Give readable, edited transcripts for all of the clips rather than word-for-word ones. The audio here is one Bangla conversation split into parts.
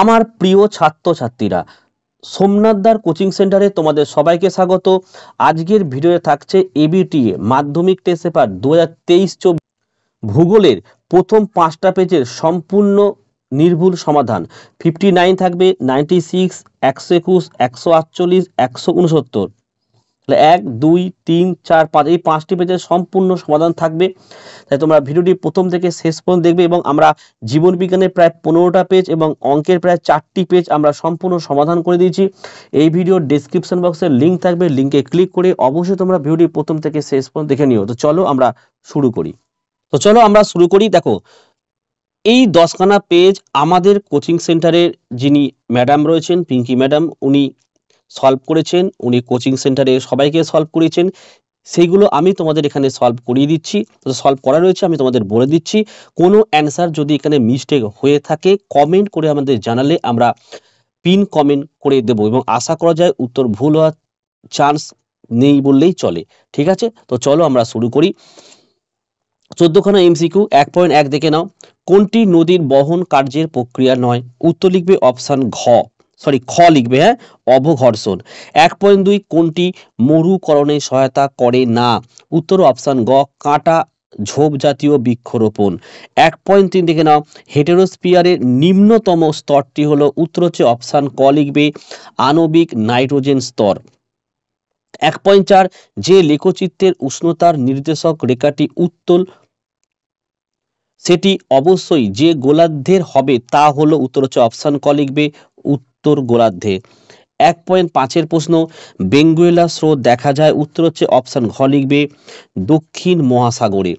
আমার প্রিয় ছাত্রছাত্রীরা, সোমনাথদার কোচিং সেন্টারে তোমাদের সবাইকে স্বাগত। আজকের ভিডিওতে থাকছে এবিটিএ মাধ্যমিক টেস্ট পেপার 2023-24 ভূগোলের প্রথম 5টা পেজের সম্পূর্ণ নির্ভুল সমাধান। 59 থাকবে, 96, 121, 148, 169। 1, 2, 3, 4, 5 এই 5টি পেজের সম্পূর্ণ সমাধান থাকবে, তাই তোমরা ভিডিওটি প্রথম থেকে শেষ পর্যন্ত দেখবে। এবং আমরা জীবন বিজ্ঞানের প্রায় 15টা পেজ এবং অঙ্কের প্রায় 4টি পেজ আমরা সম্পূর্ণ সমাধান করে দিয়েছি। এই ভিডিওর ডেসক্রিপশন বক্সে লিঙ্ক থাকবে, লিঙ্কে ক্লিক করে অবশ্যই তোমরা ভিডিওটি প্রথম থেকে শেষ পর্যন্ত দেখে নিও। তো চলো আমরা শুরু করি। দেখো, এই 10খানা পেজ আমাদের কোচিং সেন্টারের যিনি ম্যাডাম রয়েছেন, পিঙ্কি ম্যাডাম, উনি সলভ করেছেন। উনি কোচিং সেন্টারে সবাইকে সলভ করিয়েছেন, সেইগুলো আমি তোমাদের এখানে সলভ করিয়ে দিচ্ছি। সলভ করা রয়েছে, আমি তোমাদের বলে দিচ্ছি। কোনো অ্যান্সার যদি এখানে মিস্টেক হয়ে থাকে কমেন্ট করে আমাদের জানালে আমরা পিন কমেন্ট করে দেব, এবং আশা করা যায় উত্তর ভুল হওয়ার চান্স নেই বললেই চলে। ঠিক আছে, তো চলো আমরা শুরু করি। 14খানা এমসিকিউ। 1.1 দেখে নাও। কোনটি নদীর বহন কার্যের প্রক্রিয়া নয়? উত্তর লিখবে অপশান খ লিখবে, হ্যাঁ, অবঘর্ষণ। 1.2 কোনটি মরুকরণে সহায়তা করে না? উত্তর অপশান গ, কাঁটা ঝোপ জাতীয় বৃক্ষরোপণ। 1.3 দেখে নাও। হেটেরোস্ফিয়ারের নিম্নতম স্তরটি হলো? উত্তর হচ্ছে অপশান ক লিখবে, আণবিক নাইট্রোজেন স্তর। 1.4 যে লেখচিত্রের উষ্ণতার নির্দেশক রেখাটি উত্তল সেটি অবশ্যই যে গোলার্ধের হবে তা হলো? উত্তর হচ্ছে অপশান ক লিখবে, উত্তর গোলার্ধে। 1.5 প্রশ্ন, বেঙ্গুয়েলা স্রোত দেখা যায়? উত্তর হচ্ছে অপশান ঘ লিখবে, দক্ষিণ মহাসাগরে।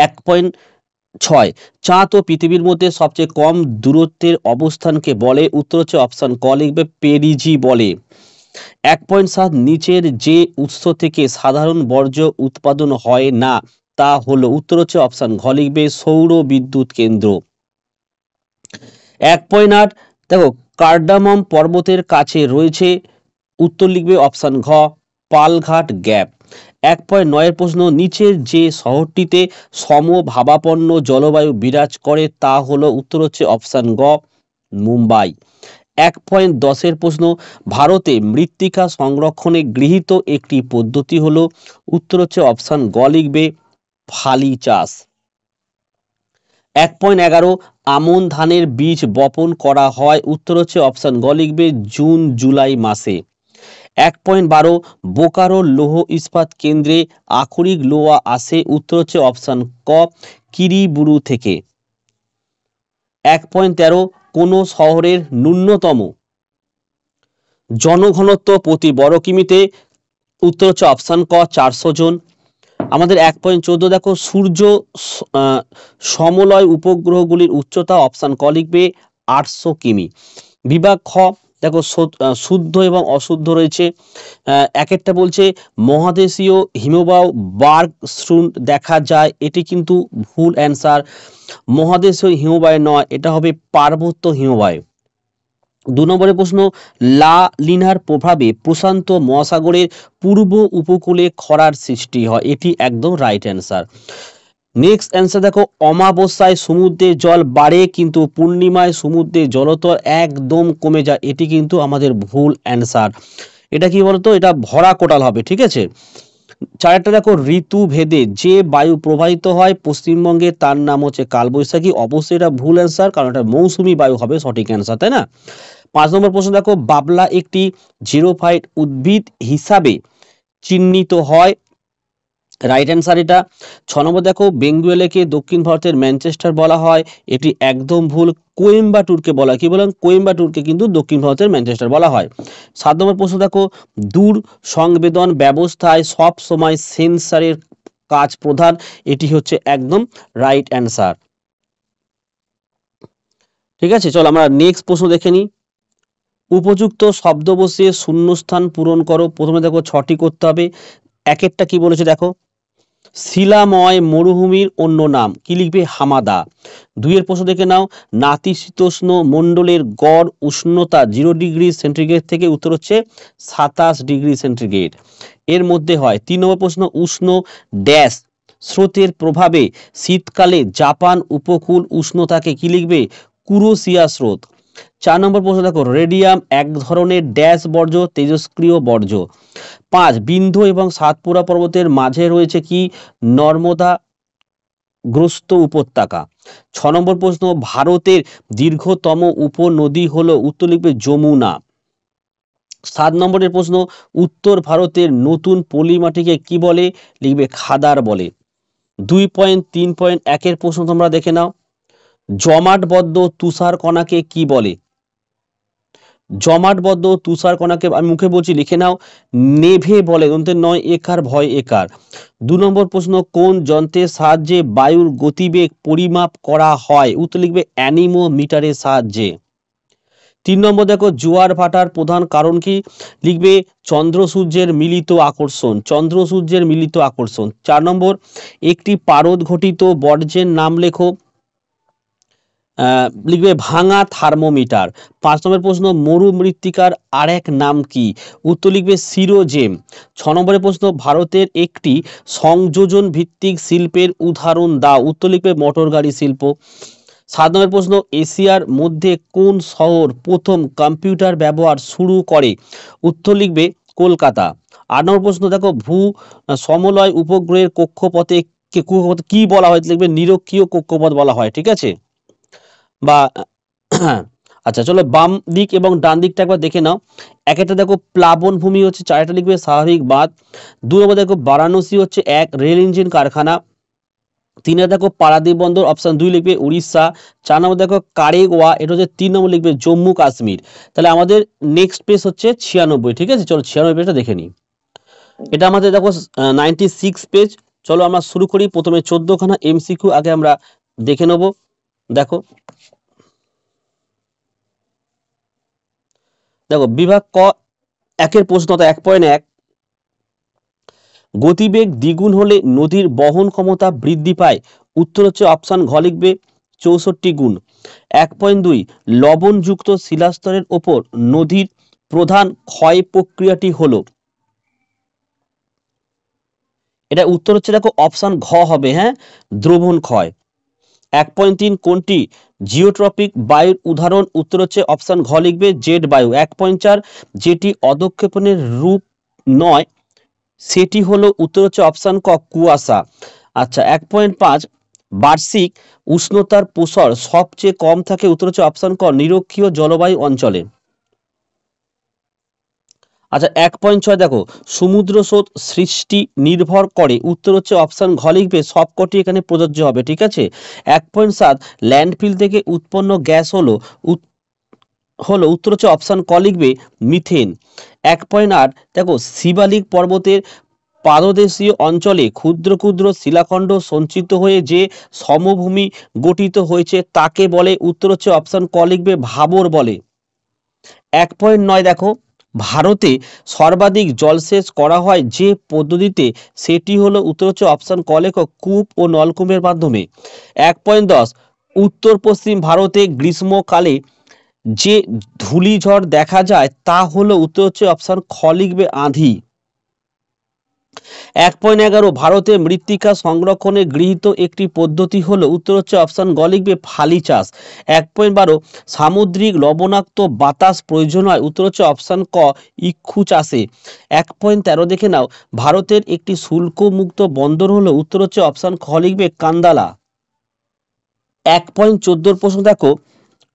1.6 চাঁদ ও পৃথিবীর মধ্যে সবচেয়ে কম দূরত্বের অবস্থানকে বলে? উত্তর হচ্ছে অপশান ক লিখবে, পেরিজি বলে। 1.7 নিচের যে উৎস থেকে সাধারণ বর্জ্য উৎপাদন হয় না তা হলো? উত্তর হচ্ছে অপশান ঘ লিখবে, সৌর বিদ্যুৎ কেন্দ্র। 1.8 দেখো, কার্ডামম পর্বতের কাছে রয়েছে? উত্তর লিখবে অপশান ঘ, পালঘাট গ্যাপ। 1.9 প্রশ্ন, নিচের যে শহরটিতে সমভাবাপন্ন জলবায়ু বিরাজ করে তা হলো? উত্তর হচ্ছে অপশান গ, মুম্বাই। 1.10 প্রশ্ন, ভারতে মৃত্তিকা সংরক্ষণে গৃহীত একটি পদ্ধতি হলো? উত্তর হচ্ছে অপশান গ লিখবে, ফালি চাষ। 1.11 আমন ধানের বীজ বপন করা হয়? উত্তর হচ্ছে অপশান গ লিখবে, জুন জুলাই মাসে। 1.12 বোকারো লৌহ ইস্পাত কেন্দ্রে আকরিক লোহা আসে? উত্তর হচ্ছে অপশান ক, কিরিবুরু থেকে। 1.13 কোন শহরের ন্যূনতম জনঘনত্ব প্রতি বর্গ কিমিতে? উত্তর হচ্ছে অপশান ক, 400 জন। আমাদের 1.14 দেখো, সূর্য সমলয় উপগ্রহগুলির উচ্চতা? অপশান ক লিখবে, 800 কিমি। বিভাগ খ দেখো, শুদ্ধ এবং অশুদ্ধ রয়েছে। একটা বলছে মহাদেশীয় হিমবাহ বার্গ শ্রুণ দেখা যায়, এটি কিন্তু ভুল অ্যান্সার। মহাদেশীয় হিমবাহ নয়, এটা হবে পার্বত্য হিমবাহ। 2 নম্বরের প্রশ্ন, লা লিনার প্রভাবে প্রশান্ত মহাসাগরের পূর্ব উপকূলে খরার সৃষ্টি হয়, এটি একদম রাইট অ্যান্সার। নেক্সট অ্যান্সার দেখো, অমাবস্যায় সমুদ্রের জল বাড়ে কিন্তু পূর্ণিমায় সমুদ্রের জলস্তর একদম কমে যায়, এটি কিন্তু আমাদের ভুল অ্যান্সার। এটা কি বলতো, এটা ভরা কোটাল হবে। ঠিক আছে। 4টা দেখো, ঋতু ভেদে যে বায়ু প্রবাহিত হয় পশ্চিমবঙ্গে তার নাম হচ্ছে কালবৈশাখী, অবশ্যই এটা ভুল অ্যান্সার, কারণ এটা মৌসুমী বায়ু হবে সঠিক অ্যান্সার, তাই না? 5 নম্বর প্রশ্ন দেখো, বাবলা একটি জিরোফাইট উদ্ভিদ হিসাবে চিহ্নিত হয়, রাইট অ্যান্সার এটা। 6 নম্বর দেখো, বেঙ্গুয়েলাকে দক্ষিণ ভারতের ম্যানচেস্টার বলা হয়, এটি একদম ভুল। কোয়েম্বাটুরকে বলা, কি বলেন, কোয়েম্বাটুরকে কিন্তু দক্ষিণ ভারতের ম্যানচেস্টার বলা হয়। 7 নম্বর প্রশ্ন দেখো, দূর সংবেদন ব্যবস্থায় সব সময় সেন্সারের কাজ প্রধান, এটি হচ্ছে একদম রাইট অ্যান্সার। ঠিক আছে, চলো আমরা নেক্সট প্রশ্ন দেখে নিই। উপযুক্ত শব্দ বসিয়ে শূন্যস্থান পূরণ করো। প্রথমে দেখো 6টি করতে হবে। এক একটা কি বলেছে দেখো, শিলাময় মরুভূমির অন্য নাম, কি লিখবে, হামাদা। 2 এর প্রশ্ন দেখে নাও, নাতিশীতোষ্ণ মণ্ডলের গড় উষ্ণতা 0 ডিগ্রি সেন্টিগ্রেড থেকে? উত্তর হচ্ছে 27 ডিগ্রি সেন্টিগ্রেড এর মধ্যে হয়। 3 নম্বর প্রশ্ন, উষ্ণ ড্যাশ স্রোতের প্রভাবে শীতকালে জাপান উপকূল উষ্ণতাকে কি লিখবে, কুরোশিয়া স্রোত। 4 নম্বর প্রশ্ন দেখো, রেডিয়াম এক ধরনের ড্যাশ বর্জ্য, তেজস্ক্রিয় বর্জ্য। 5, বিন্ধ্য এবং সাতপুরা পর্বতের মাঝে রয়েছে কি? নর্মদা গ্রস্ত উপত্যকা। 6 নম্বর প্রশ্ন, ভারতের দীর্ঘতম উপনদী হলো? উত্তর লিখবে যমুনা। 7 নম্বরের প্রশ্ন, উত্তর ভারতের নতুন পলিমাটিকে কি বলে? লিখবে খাদার বলে। 2.3.1 প্রশ্ন তোমরা দেখে নাও, জমাটবদ্ধ তুষার কণাকে কি বলে? জমাটবদ্ধ তুষার কণাকে আমি মুখে বলছি, লিখে নাও, নেভে বলে। দন্তের নয় একার, ভয় একার। 2 নম্বর প্রশ্ন, কোন যন্ত্রের সাহায্যে বায়ুর গতিবেগ পরিমাপ করা হয়? উত্তর লিখবে অ্যানিমোমিটারের সাহায্যে। 3 নম্বর দেখো, জোয়ার ভাটার প্রধান কারণ কি? লিখবে চন্দ্র সূর্যের মিলিত আকর্ষণ। চন্দ্র সূর্যের মিলিত আকর্ষণ। 4 নম্বর, একটি পারদ ঘটিত বর্জ্যের নাম লেখো। লিখবে ভাঙা থার্মোমিটার। 5 নম্বর প্রশ্ন, মরু মৃত্তিকার আরেক নাম কি? উত্তর লিখবে সিরোজেম। 6 নম্বরের প্রশ্ন, ভারতের একটি সংযোজন ভিত্তিক শিল্পের উদাহরণ দাও। উত্তর লিখবে মোটর গাড়ি শিল্প। 7 নম্বর প্রশ্ন, এশিয়ার মধ্যে কোন শহর প্রথম কম্পিউটার ব্যবহার শুরু করে? উত্তর লিখবে কলকাতা। 8 নম্বর প্রশ্ন দেখো, ভূ সমলয় উপগ্রহের কক্ষপথে কি বলা হয়? লিখবে নিরক্ষীয় কক্ষপথ বলা হয়। ঠিক আছে, বা আচ্ছা চলো বাম দিক এবং ডান দিকটা একবার দেখে নাও। একটা দেখো প্লাবন ভূমি হচ্ছে, 4টা লিখবে স্বাভাবিক বাঁধ। 2 নম্বর দেখো বারাণসী হচ্ছে 1 রেল ইঞ্জিন কারখানা। 3 দেখো পারাদ্বীপ বন্দর, অপশন 2 লিখবে উড়িষ্যা। 4 নম্বর দেখো কারেগোয়া, এটা হচ্ছে 3 নম্বর লিখবে জম্মু কাশ্মীর। তাহলে আমাদের নেক্সট পেজ হচ্ছে 96। ঠিক আছে, চলো 96 পেজটা দেখে নিই। এটা আমাদের দেখো 96 পেজ। চলো আমরা শুরু করি। প্রথমে 14খানা এমসিকিউ আগে আমরা দেখে নেব। দেখো দেখো বিভাগ ক একের প্রশ্ন 1.1, গতিবেগ দ্বিগুণ হলে নদীর বহন ক্ষমতা বৃদ্ধি পায়। উত্তর হচ্ছে অপশন ঘ লিখবে 64 গুণ। 1.2, লবণযুক্ত শিলাস্তরের ওপর নদীর প্রধান ক্ষয় প্রক্রিয়াটি হলো? এটা উত্তর হচ্ছে দেখো অপশন ঘ হবে, হ্যাঁ, দ্রবণ ক্ষয়। 1.3, কোনটি জিওট্রপিক বায়ুর উদাহরণ? উত্তর হচ্ছে অপশন ঘ লিখবে জেট বায়ু। 1.4, যেটি অধঃক্ষেপণের রূপ নয় সেটি হলো? উত্তর হচ্ছে অপশন ক কুয়াশা। আচ্ছা 1.5, বার্ষিক উষ্ণতার প্রসার সবচেয়ে কম থাকে? উত্তর হচ্ছে অপশন ক নিরক্ষীয় জলবায়ু অঞ্চলে। আচ্ছা 1.6 দেখো, সমুদ্র স্রোত সৃষ্টি নির্ভর করে? উত্তর হচ্ছে অপশন ঘ লিখবে সবকটি এখানে প্রযোজ্য হবে। ঠিক আছে। 1.7, ল্যান্ডফিল থেকে উৎপন্ন গ্যাস হলো? উত্তর হচ্ছে অপশন ক লিখবে মিথেন। 1.8 দেখো, শিবালিক পর্বতের পাদদেশীয় অঞ্চলে ক্ষুদ্র ক্ষুদ্র শিলাখণ্ড সঞ্চিত হয়ে যে সমভূমি গঠিত হয়েছে তাকে বলে? উত্তর হচ্ছে অপশন ক লিখবে ভাবর বলে। 1.9 দেখো, ভারতে সর্বাধিক জলসেচ করা হয় যে পদ্ধতিতে সেটি হলো? উত্তর হচ্ছে অপশন ক লেখো কূপ ও নলকূপের মাধ্যমে। 1.10, উত্তর পশ্চিম ভারতে গ্রীষ্মকালে যে ধূলিঝড় দেখা যায় তা হলো? উত্তর হচ্ছে অপশন খ লিখবে আঁধি। 1.11, ভারতে মৃত্তিকা সংরক্ষণে গৃহীত একটি পদ্ধতি হলো? উত্তর হচ্ছে অপশন গ লিখবে ফালি চাষ। 1.12, সামুদ্রিক লবণাক্ত বাতাস প্রয়োজন হয়? উত্তর হচ্ছে অপশন ক ইক্ষু চাষে। 1.13 দেখে নাও, ভারতের একটি শুল্কমুক্ত বন্দর হলো? উত্তর হচ্ছে অপশন খ লিখবে কান্দালা। 1.14 প্রশ্ন দেখো,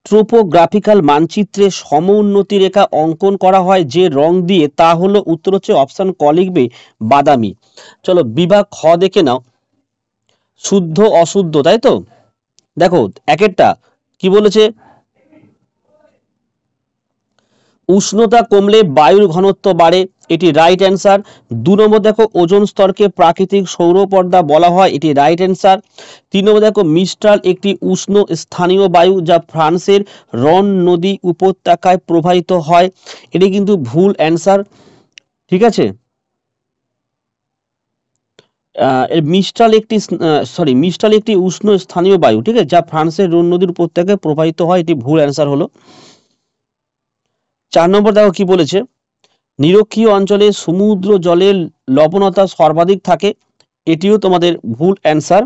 ট্রোপোগ্রাফিক্যাল মানচিত্রে সমোন্নতি রেখা অঙ্কন করা হয় যে রং দিয়ে তা হলো? উত্তর হচ্ছে অপশন ক লিখবে বাদামি। চলো বিভাগ খ দেখে নাও, শুদ্ধ অশুদ্ধ, তাই তো। দেখো একেরটা কি বলেছে, উষ্ণতা কমলে বায়ুর ঘনত্ব বাড়ে, এটি রাইট অ্যান্সার। 2 নম্বর দেখো, ওজোন স্তরকে প্রাকৃতিক সৌরপর্দা বলা হয়, এটি রাইট অ্যান্সার। 3 নম্বর দেখো, মিস্ট্রাল একটি উষ্ণ স্থানীয় বায়ু যা ফ্রান্সের রন নদী উপত্যকায় প্রবাহিত হয়, এটি কিন্তু ভুল অ্যান্সার। ঠিক আছে, মিস্ট্রাল একটি উষ্ণ স্থানীয় বায়ু, ঠিক আছে, যা ফ্রান্সের রোন নদীর উপত্যকায় প্রবাহিত হয়, এটি ভুল অ্যান্সার হলো। 4 নম্বর দেখো কি বলেছে, নিরক্ষীয় অঞ্চলে সমুদ্র জলের লবণতা সর্বাধিক থাকে, এটিও তোমাদের ভুল অ্যান্সার।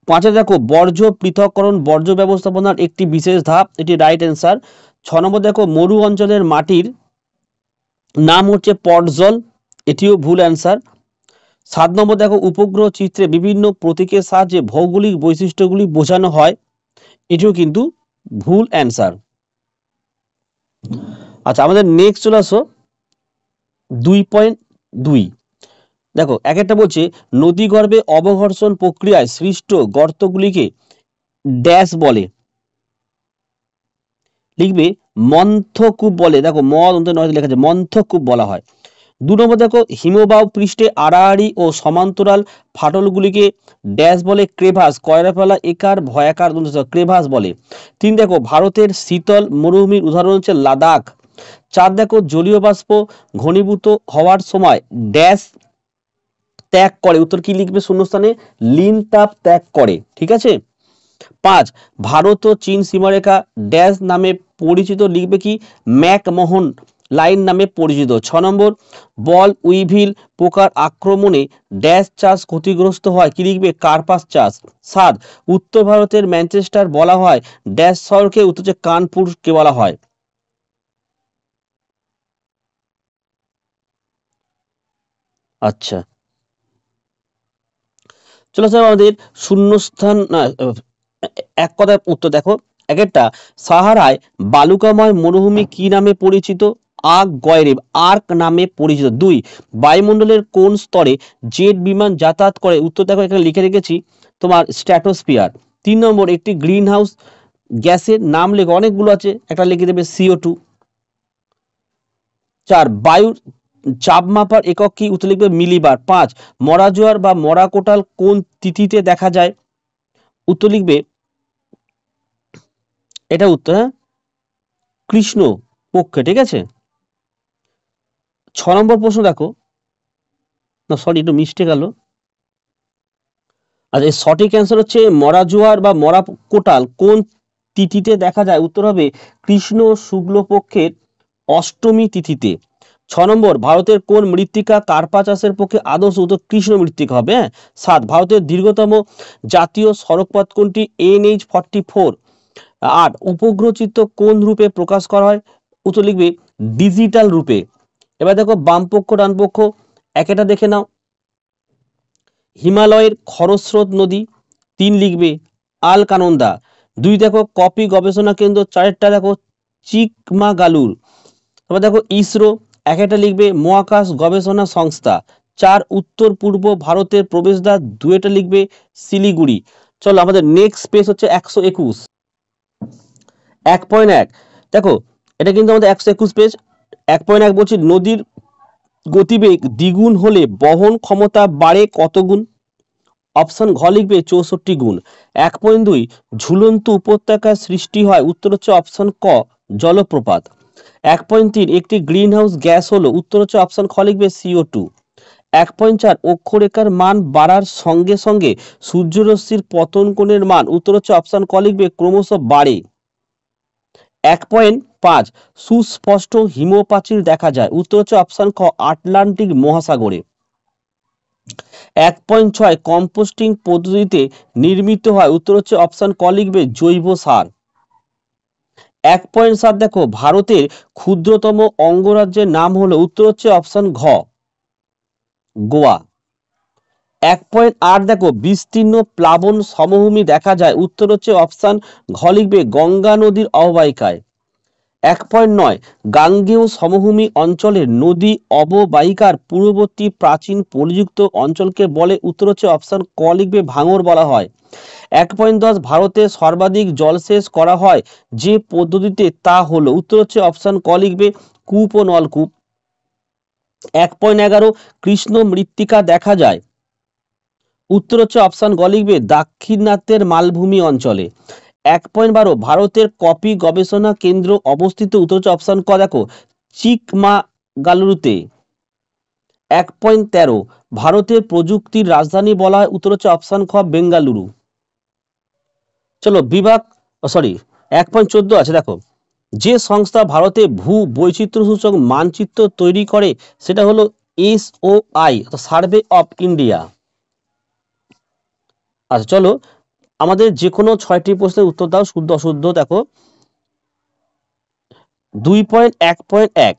পাঁচে দেখো বর্জ্য পৃথককরণ বর্জ্য ব্যবস্থাপনার একটি বিশেষ ধাপ, এটি রাইট অ্যান্সার। 6 নম্বর দেখো মরু অঞ্চলের মাটির নাম হচ্ছে পটজল, এটিও ভুল অ্যান্সার। 7 নম্বর দেখো উপগ্রহ চিত্রে বিভিন্ন প্রতীকের সাহায্যে ভৌগোলিক বৈশিষ্ট্যগুলি বোঝানো হয়, এটিও কিন্তু ভুল অ্যান্সার। আচ্ছা আমাদের নেক্সট চলে আসো 2.2। দেখো এক একটা বলছে নদী গর্ভে অবঘর্ষণ প্রক্রিয়ায় সৃষ্ট গর্তগুলিকে ড্যাশ বলে, লিখবে মন্থকূপ বলে। দেখো নয় লেখা আছে মন্থকূপ বলা হয়। 2 নম্বর দেখো হিমবাহ পৃষ্ঠে আড়াআড়ি ও সমান্তরাল ফাটলগুলিকে ড্যাশ বলে ক্রেভাস, কয়রাফেলা একার ভয়াকার ক্রেভাস বলে। 3 দেখো ভারতের শীতল মরুভূমির উদাহরণ হচ্ছে লাদাখ। 4 দেখো জলীয় বাষ্প ঘনীভূত হওয়ার সময় ড্যাশ ত্যাগ করে, উত্তর কি লিখবে শূন্যস্থানে লিন তাপ ত্যাগ করে, ঠিক আছে। 5 ভারত ও চীন সীমারেখা ড্যাশ নামে পরিচিত, লিখবে কি ম্যাকমোহন লাইন নামে পরিচিত। 6 নম্বর বল উইভিল পোকার আক্রমণে ড্যাশ চাষ ক্ষতিগ্রস্ত হয়, কি লিখবে কার্পাস চাষ। 7 উত্তর ভারতের ম্যানচেস্টার বলা হয় ড্যাশ শহরকে, উত্তর হচ্ছে কানপুরকে বলা হয়। আচ্ছা চলো স্যার আমাদের শূন্যস্থান এক কথায় উত্তর দেখো। এক একটা সাহারায় বালুকাময় মরুভূমি কি নামে পরিচিত, আর্ক নামে পরিচিত। 2 বায়ুমণ্ডলের কোন স্তরে জেট বিমান যাতায়াত করে, উত্তর দেখো এখানে লিখে রেখেছি তোমার স্ট্র্যাটোস্ফিয়ার। 3 নম্বর একটি গ্রিন হাউস গ্যাসের নাম লেখো, অনেকগুলো আছে, একটা লিখে দেবে CO2। 4 বায়ুর চাপ মাপার একক কি, উত্তর লিখবে মিলিবার। 5 মরা জোয়ার বা মরা কোটাল কোন তিথিতে দেখা যায়, উত্তর লিখবে এটা উত্তর কৃষ্ণ পক্ষে, ঠিক আছে। 6 নম্বর প্রশ্ন দেখো, না সরি একটু মিস্টেক গেল। আচ্ছা এই সঠিক অ্যান্সার হচ্ছে মরা জোয়ার বা মরা কোটাল কোন তিথিতে দেখা যায়, উত্তর হবে কৃষ্ণ শুক্লপক্ষের অষ্টমী তিথিতে। 6 নম্বর ভারতের কোন মৃত্তিকা কার্পা চাষের পক্ষে আদর্শ, উত্তর কৃষ্ণ মৃত্তিকা হবে। 7 ভারতের দীর্ঘতম জাতীয় সড়কপথ কোনটি, NH-44। 8 উপগ্রহ চিত্র কোন রূপে প্রকাশ করা হয়, উত্তর লিখবে ডিজিটাল রূপে। এবার দেখো বামপক্ষ ডানপক্ষ একটা দেখে নাও। হিমালয়ের খরস্রোত নদী, 3 লিখবে আলকানন্দা। 2 দেখো কপি গবেষণা কেন্দ্র, 4টা দেখো চিকমাগালুর। তারপর দেখো ইসরো, একটা লিখবে মহাকাশ গবেষণা সংস্থা। 4 উত্তর পূর্ব ভারতের প্রবেশদ্বার, 2টা লিখবে শিলিগুড়ি। চলো আমাদের নেক্সট পেজ হচ্ছে 121। 1.1 দেখো এটা কিন্তু আমাদের 121 পেজ। 1.1 বলছি নদীর গতিবেগ দ্বিগুণ হলে বহন ক্ষমতা বাড়ে কত গুণ, অপশন ঘ লিখবে 64 গুণ। 1.2 ঝুলন্ত উপত্যকার সৃষ্টি হয়, উত্তর হচ্ছে অপশন ক জলপ্রপাত। 1.3 একটি গ্রিন হাউস গ্যাস হলো, উত্তর হচ্ছে অপশন খ লিখবে CO2। 1.4 অক্ষরেখার মান বাড়ার সঙ্গে সঙ্গে সূর্যরশ্মির পতন কোণের মান, উত্তর হচ্ছে অপশন ক লিখবে ক্রমশ বাড়ে। 1.5 সুস্পষ্ট হিমপ্রাচীর দেখা যায়, উত্তর হচ্ছে অপশন খ আটলান্টিক মহাসাগরে। 1.6 কম্পোস্টিং পদ্ধতিতে নির্মিত হয়, উত্তর হচ্ছে অপশন ক লিখবে জৈব সার। 1.7 দেখো ভারতের ক্ষুদ্রতম অঙ্গরাজ্যের নাম হলো, উত্তর হচ্ছে অপশন ঘ গোয়া। 1.8 দেখো বিস্তীর্ণ প্লাবন সমভূমি দেখা যায়, উত্তর হচ্ছে অপশন ঘ লিখবে গঙ্গা নদীর অববাহিকায়। 1.9 গাঙ্গেয় সমভূমি অঞ্চলের নদী অববাহিকার পূর্ববর্তী প্রাচীন পলিযুক্ত অঞ্চলকে বলে, উত্তর হচ্ছে অপশন ক লিখবে ভাঙর বলা হয়। 1.10 ভারতে সর্বাধিক জলসেচ করা হয় যে পদ্ধতিতে, তা হলো, উত্তর হচ্ছে অপশন ক লিখবে কূপ ও নলকূপ। 1.11 কৃষ্ণ মৃত্তিকা দেখা যায়, উত্তর হচ্ছে অপশন গ লিখবে দাক্ষিণাত্যের মালভূমি অঞ্চলে। 1.12 ভারতের কপি গবেষণা কেন্দ্র অবস্থিত, উত্তর হচ্ছে অপশন ক দেখো চিকমাগালুরুতে। 1.13 ভারতের প্রযুক্তির রাজধানী বলা হয়, উত্তর হচ্ছে অপশন খ বেঙ্গালুরু। চলো বিভাগ 1.14 আছে দেখো যে সংস্থা ভারতে ভূ বৈচিত্র্য সূচক মানচিত্র তৈরি করে সেটা হলো SOI, সার্ভে অফ ইন্ডিয়া। আচ্ছা চলো আমাদের যে কোনো 6টি প্রশ্নের উত্তর দাও, শুদ্ধ অশুদ্ধ। দেখো 2.1.1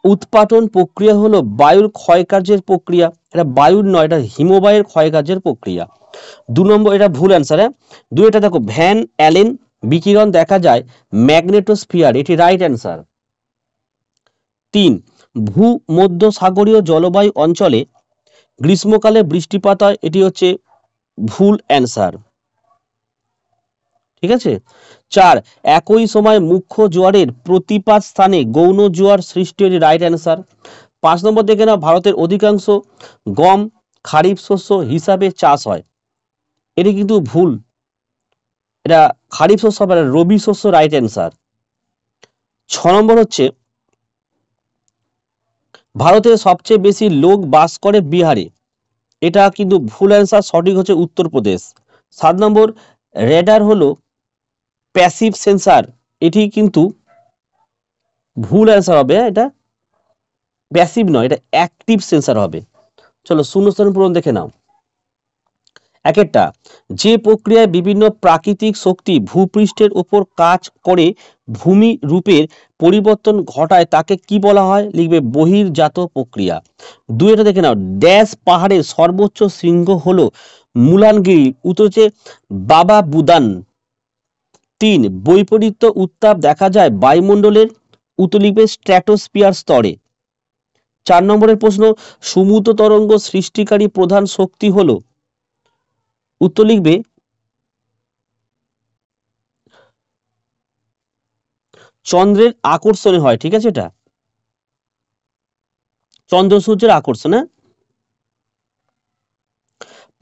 উৎপাটন প্রক্রিয়া হলো বায়ুর ক্ষয়কার্যের প্রক্রিয়া। এটা বায়ুর নয়, এটা হিমবাহের ক্ষয়কার্যের প্রক্রিয়া। 2 নম্বর, এটা ভুল অ্যান্সার। হ্যাঁ, 2 এটা দেখো ভ্যান অ্যালেন বিকিরণ দেখা যায় ম্যাগনেটোস্ফিয়ার, এটি রাইট অ্যান্সার। 3 ভূমধ্যসাগরীয় জলবায়ু অঞ্চলে গ্রীষ্মকালে বৃষ্টিপাত হয়, এটি হচ্ছে ভুল অ্যান্সার। ঠিক আছে। 4 একই সময় মুখ্য জোয়ারের প্রতিপাত স্থানে গৌণ জোয়ার সৃষ্টি, এটি রাইট অ্যান্সার। 5 নম্বর দেখে নাও, ভারতের অধিকাংশ গম খারিফ শস্য হিসাবে চাষ হয়, এটি কিন্তু ভুল, এটা খারিফ শস্য হবে, রবি শস্য রাইট অ্যান্সার। 6 নম্বর হচ্ছে ভারতের সবচেয়ে বেশি লোক বাস করে বিহারে, এটা কিন্তু ভুল অ্যান্সার, সঠিক হচ্ছে উত্তরপ্রদেশ। 7 নম্বর রেডার হলো প্যাসিভ সেন্সার, এটি কিন্তু ভুল অ্যান্সার হবে। এটা প্যাসিভ নয়, এটা অ্যাক্টিভ সেন্সার হবে। চলো শূন্যস্থান পূরণ দেখে নাও। একটা, যে প্রক্রিয়ায় বিভিন্ন প্রাকৃতিক শক্তি ভূপৃষ্ঠের উপর কাজ করে ভূমি রূপের পরিবর্তন ঘটায় তাকে কি বলা হয়? লিখবে বহির্জাত প্রক্রিয়া। 2 এটা দেখে নাও, ড্যাশ পাহাড়ের সর্বোচ্চ শৃঙ্গ হলো মুলানগিরি, উত্তর হচ্ছে বাবা বুদান। 3 বৈপরীত্য উত্তাপ দেখা যায় বায়ুমণ্ডলের, উত্তর লিখবে স্ট্র্যাটোস্ফিয়ার স্তরে। 4 নম্বরের প্রশ্ন, সমুদ্র তরঙ্গ সৃষ্টিকারী প্রধান শক্তি হলো, উত্তর লিখবে চন্দ্রের আকর্ষণে হয়। ঠিক আছে, এটা চন্দ্র সূর্যের আকর্ষণ।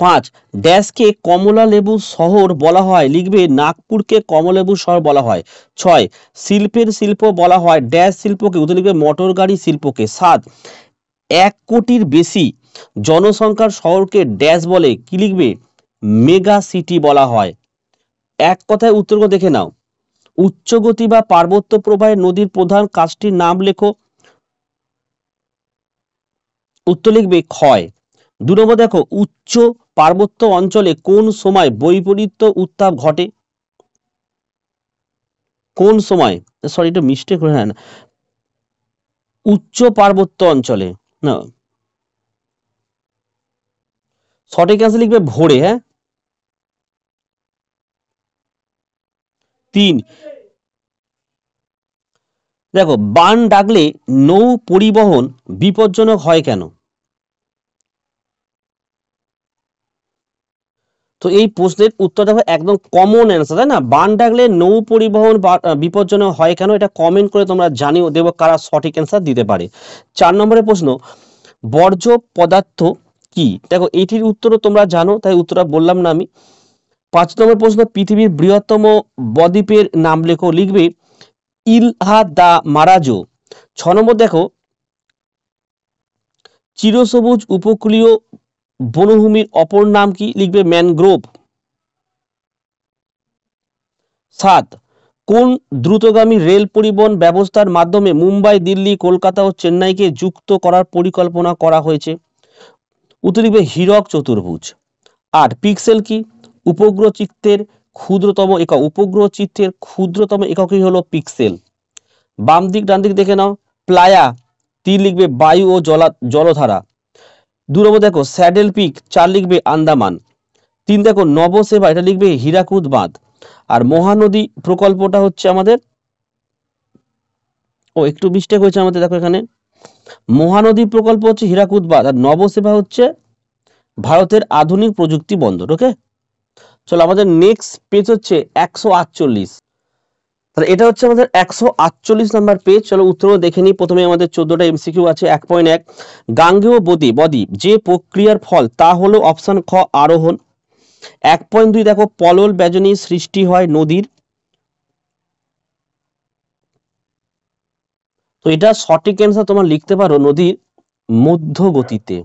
5 ড্যাশকে কমলা লেবু শহর বলা হয়, লিখবে নাগপুরকে কমলা লেবু শহর বলা হয়। 6 শিল্পের শিল্প বলা হয় ড্যাশ শিল্পকে, উত্তর লিখবে মোটর গাড়ি শিল্পকে। 7 1 কোটির বেশি জনসংখ্যার শহরকে ড্যাশ বলে, কি লিখবে? মেগা সিটি বলা হয়। এক কথায় উত্তরগুলো দেখে নাও। উচ্চগতি বা পার্বত্য প্রবাহের নদীর প্রধান কাজটির নাম লেখো, উত্তর লিখবে ক্ষয়। 2 নম্বর দেখো, উচ্চ পার্বত্য অঞ্চলে কোন সময় বৈপরীত্য উত্তাপ ঘটে? কোন সময়, সরি এটা মিস্টেক হয়ে, হ্যাঁ উচ্চ পার্বত্য অঞ্চলে না, সঠিক অ্যান্সার লিখবে ভোরে। হ্যাঁ। 3 দেখো, বান ডাকলে নৌ পরিবহন বিপজ্জনক হয় কেন? তো এই প্রশ্নের উত্তর দেখো একদম কমন অ্যান্সার, তাই না? বান ডাকলে নৌ পরিবহন বিপজ্জনক হয় কেন, এটা কমেন্ট করে তোমরা জানিও, দেবো কারা সঠিক অ্যান্সার দিতে পারে। 4 নম্বরের প্রশ্ন, বর্জ্য পদার্থ কি? দেখো এটির উত্তরও তোমরা জানো, তাই উত্তরটা বললাম না আমি। 5 নম্বর প্রশ্ন, পৃথিবীর বৃহত্তম বদ্বীপের নাম লেখো, লিখবে ইলহা দা মারাজো। 6 নম্বর দেখো, চিরসবুজ উপকূলীয় বনভূমির অপর নাম কি? লিখবে ম্যানগ্রোভ। 7 কোন দ্রুতগামী রেল পরিবহন ব্যবস্থার মাধ্যমে মুম্বাই, দিল্লি, কলকাতা ও চেন্নাইকে যুক্ত করার পরিকল্পনা করা হয়েছে? উত্তর লিখবে হীরক চতুর্ভুজ। 8 পিক্সেল কি? উপগ্রহ চিত্রের ক্ষুদ্রতম একক, উপগ্রহ চিত্রের ক্ষুদ্রতম এককই হলো পিক্সেল। বাম দিক ডান দিক দেখে নাও। প্লায়া 3 লিখবে বায়ু ও জলধারা। 2 নম্বর দেখো স্যাডেল পিক, 4 লিখবে আন্দামান। 3 দেখো নবসেবা, এটা লিখবে হীরাকুদ বাঁধ। আর মহানদী প্রকল্পটা হচ্ছে আমাদের, একটু মিস্টেক হয়েছে আমাদের, দেখো এখানে মহানদী প্রকল্প হচ্ছে হীরাকুদ বাঁধ, আর নবসেবা হচ্ছে ভারতের আধুনিক প্রযুক্তি বন্দর। ওকে, চলো আমাদের নেক্সট পেজ হচ্ছে 148। তাহলে এটা হচ্ছে আমাদের 148 নাম্বার পেজ। চলো উত্তর দেখে নিই। প্রথমে আমাদের 14টা এমসিকিউ আছে। 1.1 গাঙ্গেয় বদ্বীপ যে প্রক্রিয়ার ফল তা হলো অপশন খ আরোহণ। 1.2 দেখো পলল বেজনী সৃষ্টি হয় নদীর, তো এটা সঠিক অ্যান্সার তোমরা লিখতে পারো নদীর মধ্য গতিতে।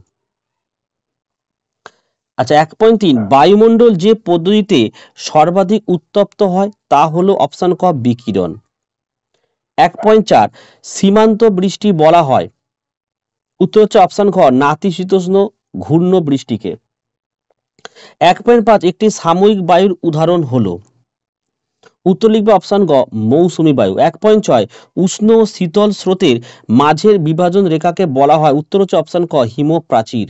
আচ্ছা 1.3 বায়ুমণ্ডল যে পদ্ধতিতে সর্বাধিক উত্তপ্ত হয় তা হলো অপশন ক বিকিরণ। 1.4 সীমান্ত বৃষ্টি বলা হয়, উত্তর হচ্ছে অপশন খ নাতিশীতোষ্ণ ঘূর্ণ বৃষ্টিকে। 1.5 একটি সাময়িক বায়ুর উদাহরণ হলো, উত্তর লিখবে অপশন গ মৌসুমী বায়ু। 1.6 উষ্ণ ও শীতল স্রোতের মাঝের বিভাজন রেখাকে বলা হয়, উত্তর হচ্ছে অপশন ক হিমপ্রাচীর।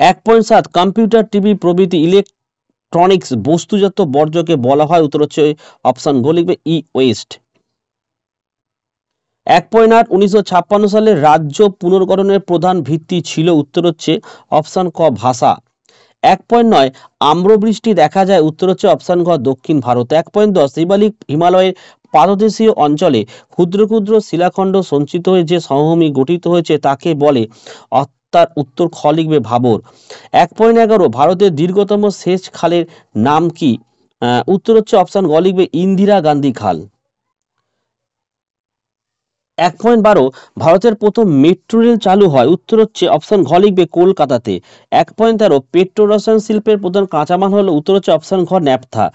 1.7 কম্পিউটার, টিভি প্রভৃতি ইলেকট্রনিক্স বস্তুজাত বর্জ্যকে বলা হয়, উত্তর হচ্ছে অপশন গ লিখবে ই ওয়েস্ট। 1.8 1956 সালে রাজ্য পুনর্গঠনের প্রধান ভিত্তি ছিল, উত্তর হচ্ছে অপশন ক ভাষা। 1.9 আম্রবৃষ্টি দেখা যায়, উত্তর হচ্ছে অপশন গ দক্ষিণ ভারত। 1.10 শিবালিক হিমালয়ের পাদদেশীয় অঞ্চলে ক্ষুদ্র ক্ষুদ্র শিলাখণ্ড সঞ্চিত হয়ে যে সমভূমি গঠিত হয়েছে তাকে বলে, তার উত্তর খ লিখবে ভাবর। 1.11 ভারতের দীর্ঘতম সেচ খালের নাম কি, উত্তর হচ্ছে অপশন গ লিখবে ইন্দিরা গান্ধী খাল। 1.12 ভারতের প্রথম মেট্রো রেল চালু হয়, উত্তর হচ্ছে অপশন ঘ লিখবে কলকাতাতে। 1.13 পেট্রো রসায়ন শিল্পের প্রধান কাঁচামাল হলো, উত্তর হচ্ছে অপশন ঘ ন্যাপথা।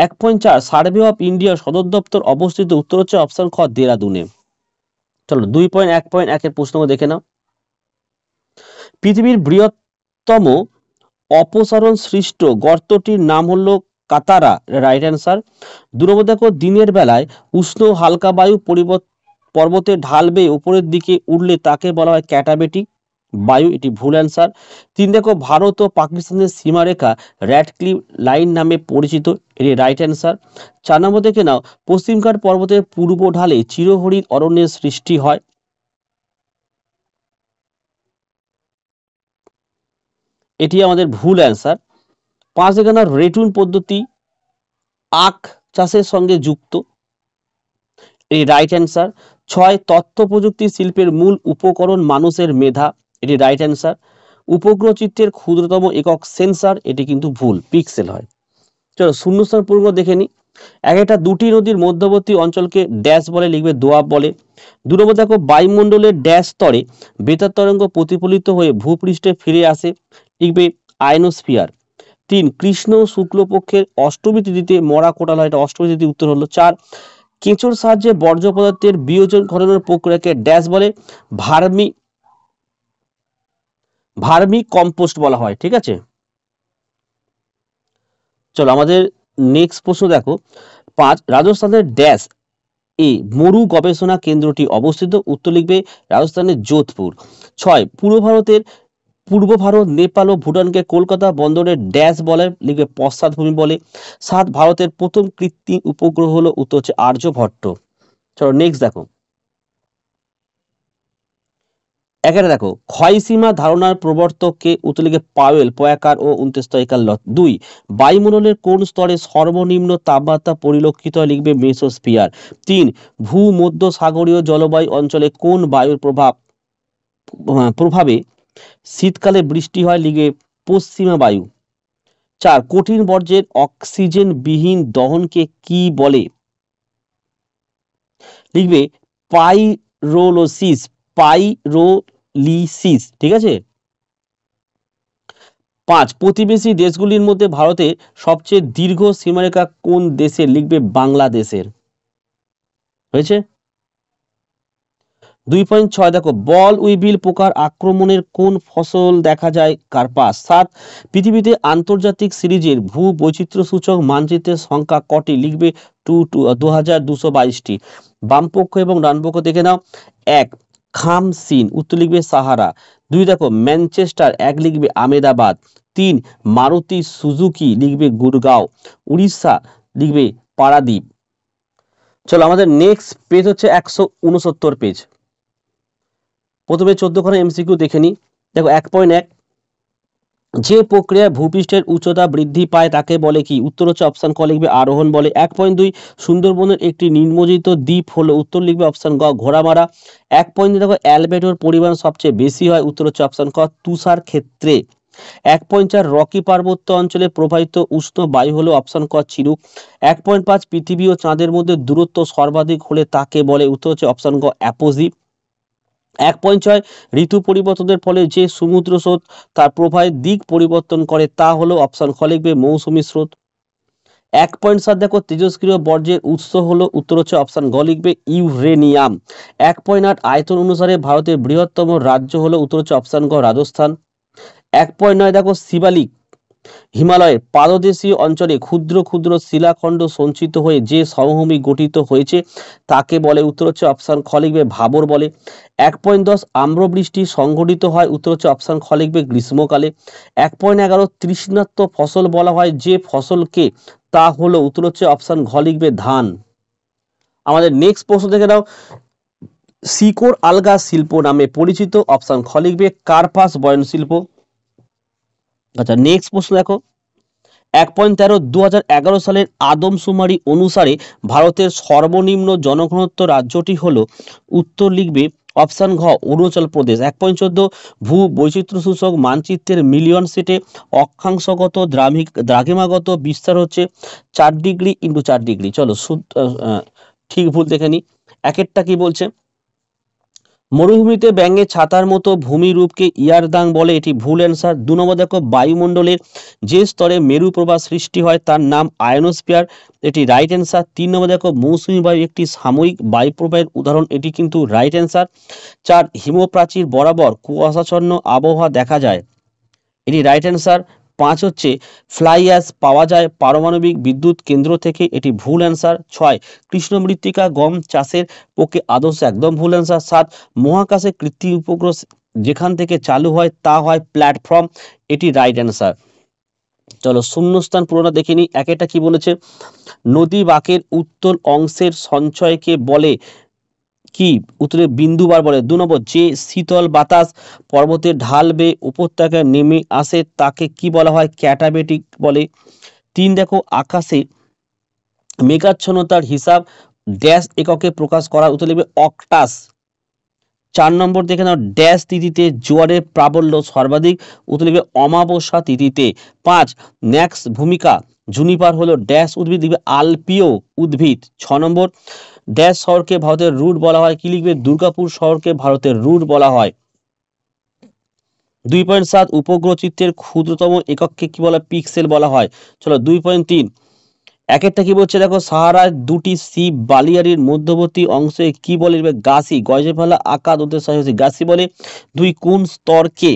1.4 সার্ভে অফ ইন্ডিয়ার সদর দপ্তর অবস্থিত, উত্তর হচ্ছে অপশন খ দেরাদুনে। চলো 2.1.1 এর প্রশ্ন দেখে নাও। পৃথিবীর বৃহত্তম অপসারণ সৃষ্ট গর্তটির নাম হলো কাতারা, রাইট অ্যান্সার। 2 দেখো দিনের বেলায় উষ্ণ হালকা বায়ু পর্বতের ঢাল বেয়ে উপরের দিকে উঠলে তাকে বলা হয় ক্যাটাবেটিক বায়ু, এটি ভুল অ্যান্সার। 3 দেখো ভারত ও পাকিস্তানের সীমারেখা র্যাডক্লিফ লাইন নামে পরিচিত, এটি রাইট অ্যান্সার। 4 নম্বর দেখে নাও পশ্চিমঘাট পর্বতের পূর্ব ঢালে চিরহরিৎ অরণ্যের সৃষ্টি হয়, এটি আমাদের ভুল অ্যান্সার। 5 দেখে নাও রেটুন পদ্ধতি আখ চাষের সঙ্গে যুক্ত, এটি রাইট অ্যান্সার। 6 তথ্য প্রযুক্তি শিল্পের মূল উপকরণ মানুষের মেধা, এটি রাইট অ্যান্সার। উপগ্রহ চিত্রের ক্ষুদ্রতম একক সেন্সার, এটি কিন্তু ভুল, পিক্সেল হয়। চলো শূন্যস্থান পূর্ণ দেখে নি। একটা দুটি নদীর মধ্যবর্তী অঞ্চলকে ড্যাশ বলে, লিখবে দোয়াব বলে। 2 নম্বর দেখো বায়ুমণ্ডলের ড্যাশ স্তরে বেতার তরঙ্গ প্রতিফলিত হয়ে ভূপৃষ্ঠে ফিরে আসে, লিখবে আয়নোস্ফিয়ার। 3 কৃষ্ণ শুক্লপক্ষের অষ্টমী তিথিতে মরা কোটাল হয়, এটা অষ্টমী তিথি, উত্তর হলো 4 কেঁচোর সাহায্যে বর্জ্য পদার্থের বিয়োজন ঘটানোর প্রক্রিয়াকে ড্যাশ বলে, ভার্মি কম্পোস্ট বলা হয়, ঠিক আছে। চলো আমাদের নেক্সট প্রশ্ন দেখো। 5 রাজস্থানের ড্যাশ এ মরু গবেষণা কেন্দ্রটি অবস্থিত, উত্তর লিখবে রাজস্থানের যোধপুর। 6 পূর্ব ভারত নেপাল ও ভুটানকে কলকাতা বন্দরের ড্যাশ বলে, লিখবে পশ্চাৎভূমি বলে। 7 ভারতের প্রথম কৃত্রিম উপগ্রহ হলো, উত্তর হচ্ছে আর্যভট্ট। চলো নেক্সট দেখো। এখানে দেখো ক্ষয়সীমা ধারণার প্রবর্তককে, উত্তর লিখে পাওয়েল, পয়াকার ও 29 2 বায়ুমণ্ডলের কোন স্তরে সর্বনিম্ন তাপমাত্রা পরিলক্ষিত হয়, লিখবে মেসোস্ফিয়ার। 3 ভূমধ্য সাগরীয় জলবায়ু অঞ্চলে কোন বায়ুর প্রভাবে শীতকালে বৃষ্টি হয়, লিখবে পশ্চিমা বায়ু। 4 কঠিন বর্জ্যের অক্সিজেন বিহীন দহনকে কি বলে, লিখবে পাইরোলিসিস, ঠিক আছে। 5 প্রতিবেশী দেশগুলির মধ্যে ভারতের সবচেয়ে দীর্ঘ সীমারেখা কোন দেশের, লিখবে বাংলাদেশের, হয়েছে। 2.6 দেখো বল উইভিল পোকার আক্রমণের কোন ফসল দেখা যায়, কার্পাস। 7 পৃথিবীতে আন্তর্জাতিক সিরিজের ভূ বৈচিত্র্য সূচক মানচিত্রের সংখ্যা কটি, লিখবে 2222টি। বামপক্ষ এবং ডানপক্ষ দেখে নাও। 1 খামসিন, উত্তর লিখবে সাহারা। 2 দেখো ম্যানচেস্টার, 1 লিখবে আমেদাবাদ। 3 মারুতি সুজুকি, লিখবে গুরগাঁও। উড়িষ্যা, লিখবে পারাদ্বীপ। চলো আমাদের নেক্সট পেজ হচ্ছে 169 পেজ। প্রথমে 14 খানা এমসিকিউ দেখে নি। দেখো 1.1 যে প্রক্রিয়ায় ভূপৃষ্ঠের উচ্চতা বৃদ্ধি পায় তাকে বলে কি, উত্তর হচ্ছে অপশন ক লিখবে আরোহণ বলে। 1.2 সুন্দরবনের একটি নির্মজিত দ্বীপ হলো, উত্তর লিখবে অপশন গ ঘোড়ামারা। 1.3 দেখো অ্যালবেডোর পরিমাণ সবচেয়ে বেশি হয়, উত্তর হচ্ছে অপশন ক তুষার ক্ষেত্রে। 1.4 রকি পার্বত্য অঞ্চলে প্রবাহিত উষ্ণ বায়ু হলো, অপশন ক চিরুক। 1.5 পৃথিবী ও চাঁদের মধ্যে দূরত্ব সর্বাধিক হলে তাকে বলে, উত্তর হচ্ছে অপশন গ অ্যাপোজি। 1.6 ঋতু পরিবর্তনের ফলে যে সমুদ্র স্রোত তার প্রবাহের দিক পরিবর্তন করে তা হলো, অপশন খ লিখবে মৌসুমী স্রোত। 1.7 দেখো তেজস্ক্রিয় বর্জ্যের উৎস হলো, উত্তর হচ্ছে অপশন গ লিখবে ইউরেনিয়াম। 1.8 আয়তন অনুসারে ভারতের বৃহত্তম রাজ্য হলো, উত্তর হচ্ছে অপশন গ রাজস্থান। 1.9 দেখো শিবালিক হিমালয়ের পাদদেশীয় অঞ্চলে ক্ষুদ্র ক্ষুদ্র শিলাখণ্ড সঞ্চিত হয়ে যে সমভূমি গঠিত হয়েছে তাকে বলে, উত্তর হচ্ছে অপশন খ লিখবে ভাবর বলে। 1.10 আম্রবৃষ্টি সংঘটিত হয়, উত্তর হচ্ছে অপশন খ লিখবে গ্রীষ্মকালে। 1.11 তৃষ্ণার্ত ফসল বলা হয় যে ফসলকে, তা হলো, উত্তর হচ্ছে অপশন ঘ লিখবে ধান। আমাদের নেক্সট প্রশ্ন দেখে নাও, শিকড় আলগা শিল্প নামে পরিচিত, অপশন খ লিখবে কার্পাস বয়ন শিল্প। আচ্ছা নেক্সট প্রশ্ন দেখো, 1.13 2011 সালের আদমশুমারি অনুসারে ভারতের সর্বনিম্ন জনঘনত্ব রাজ্যটি হলো, উত্তর লিখবে অপশন ঘ অরুণাচল প্রদেশ। 1.14 ভূ বৈচিত্র্য সূচক মানচিত্রের মিলিয়ন সেটে অক্ষাংশগত দ্রাঘিমাগত বিস্তার হচ্ছে 4 ডিগ্রি ইন্টু 4 ডিগ্রি। চলো ঠিক ভুল দেখে নি, একেরটা কি বলছে, মরুভূমিতে ব্যাঙের ছাতার মতো ভূমিরূপকে ইয়ারদাং বলে, এটি ভুল অ্যান্সার। 2 নম্বর দেখো, বায়ুমণ্ডলের যে স্তরে মেরু প্রবাহ সৃষ্টি হয় তার নাম আয়নোস্ফিয়ার, এটি রাইট অ্যান্সার। 3 নম্বর দেখো, মৌসুমী বায়ু একটি সাময়িক বায়ুপ্রবাহের উদাহরণ, এটি কিন্তু রাইট অ্যান্সার। 4 হিমপ্রাচীর বরাবর কুয়াশাচ্ছন্ন আবহাওয়া দেখা যায়, এটি রাইট অ্যান্সার। 5 হচ্ছে ফ্লাই অ্যাশ পাওয়া যায় পারমাণবিক বিদ্যুৎ কেন্দ্র থেকে, এটি ভুল অ্যান্সার। 6 কৃষ্ণ মৃত্তিকা গম চাষের পক্ষে আদর্শ, একদম ভুল অ্যান্সার। 7 মহাকাশে কৃত্রিম উপগ্রহ যেখান থেকে চালু হয় তা হয় প্ল্যাটফর্ম, এটি রাইট অ্যান্সার। চলো শূন্যস্থান পুরোটা দেখে নিই। একটা কি বলেছে, নদী বাঁকের উত্তর অংশের সঞ্চয়কে বলে কি, উত্তরে বিন্দুবার বলে। 2 নম্বর, যে শীতল বাতাস পর্বতের ঢাল বেয়ে উপত্যকায় নেমে আসে তাকে কি বলা হয়, ক্যাটাবেটিক বলে। 3 দেখো, আকাশে মেঘাচ্ছন্নতার হিসাব ড্যাশ এককে প্রকাশ করা, উত্তর লিখবে অক্টাস। 4 নম্বর দেখে নাও, ড্যাশ তিথিতে জোয়ারের প্রাবল্য সর্বাধিক, উত্তর লিখবে অমাবস্যা তিথিতে। 5 ন্যাক্স ভূমিকা জুনিপার হলো ড্যাশ উদ্ভিদ, লিখবে আলপিও উদ্ভিদ। 6 নম্বর, ড্যাশ শহরকে ভারতের রুট বলা হয়, কি লিখবে দুর্গাপুর শহরকে ভারতের রুট বলা হয়। 2.7 উপগ্রহ চিত্রের ক্ষুদ্রতম একককে কি বলা, পিক্সেল বলা হয়। চলো 2.3 একটা কি বলছে দেখো, সাহারার দুটি শিব বালিয়ারির মধ্যবর্তী অংশে কি বলে, গাছি, গজে ফেলা আঁকা দুধের সাহায্যে গাছি বলে। 2 কোন স্তরকে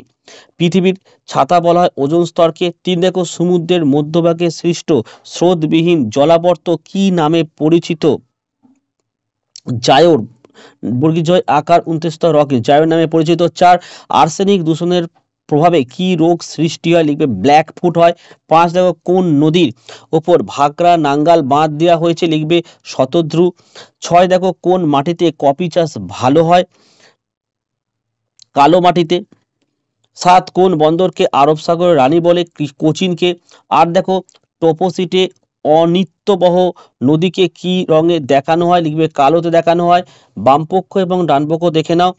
পৃথিবীর ছাতা বলা হয়, ওজোন স্তরকে। 3 দেখো, সমুদ্রের মধ্যভাগে সৃষ্ট স্রোতবিহীন জলাবর্ত কি নামে পরিচিত, জায়োর বর্গীজয় আকার 29 রকে জায়োর নামে পরিচিত। 4 আর্সেনিক দূষণের প্রভাবে কি রোগ সৃষ্টি হয়, লিখবে ব্ল্যাক ফুট হয়। 5 দেখো, কোন নদীর ওপর ভাকরা নাঙ্গাল বাঁধ দেওয়া হয়েছে, লিখবে শতদ্রু। 6 দেখো, কোন মাটিতে কফি চাষ ভালো হয়, কালো মাটিতে। 7 কোন বন্দরকে আরব সাগরের রানী বলে, কোচিনকে। 8 দেখো, টোপোসিটে অনিত্যবহ নদীকে কি রঙে দেখানো হয়, লিখবে কালোতে দেখানো হয়। বামপক্ষ এবং ডানপক্ষ দেখে নাও।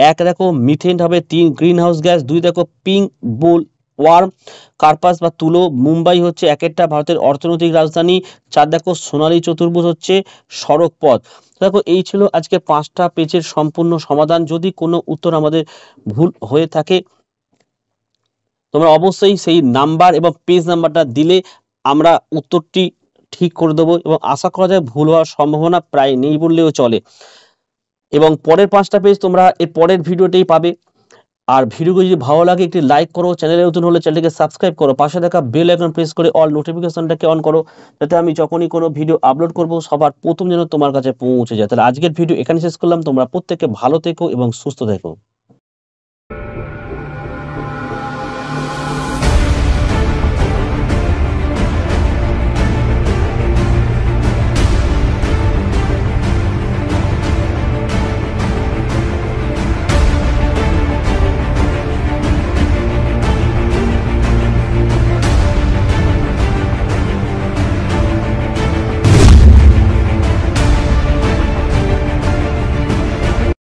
1 দেখো, মিথেন হবে। 3 গ্রিন হাউস গ্যাস। 2 দেখো, পিঙ্ক বুল ওয়ার্ম কার্পাস বা তুলো মুম্বাই হচ্ছে একটা ভারতের অর্থনৈতিক রাজধানী। 4 দেখো, সোনালী চতুর্ভুজ হচ্ছে সড়ক পথ। দেখো এই ছিল আজকে 5টা পেজের সম্পূর্ণ সমাধান। যদি কোনো উত্তর আমাদের ভুল হয়ে থাকে তোমরা অবশ্যই সেই নাম্বার এবং পেজ নাম্বারটা দিলে আমরা উত্তরটি ঠিক করে দেবো, এবং আশা করা যায় ভুল হওয়ার সম্ভাবনা প্রায় নেই বললেও চলে। এবং পরের 5টা পেজ তোমরা এর পরের ভিডিওতেই পাবে। আর ভিডিওগুলো যদি ভালো লাগে একটি লাইক করো, চ্যানেলে নতুন হলে চ্যানেলকে সাবস্ক্রাইব করো, পাশে থাকা বেল আইকন প্রেস করে অল নোটিফিকেশনটাকে অন করো, যাতে আমি যখনই কোনো ভিডিও আপলোড করব সবার প্রথম যেন তোমার কাছে পৌঁছে যায়। তাহলে আজকের ভিডিও এখানে শেষ করলাম। তোমরা প্রত্যেকে ভালো থেকো এবং সুস্থ থেকো।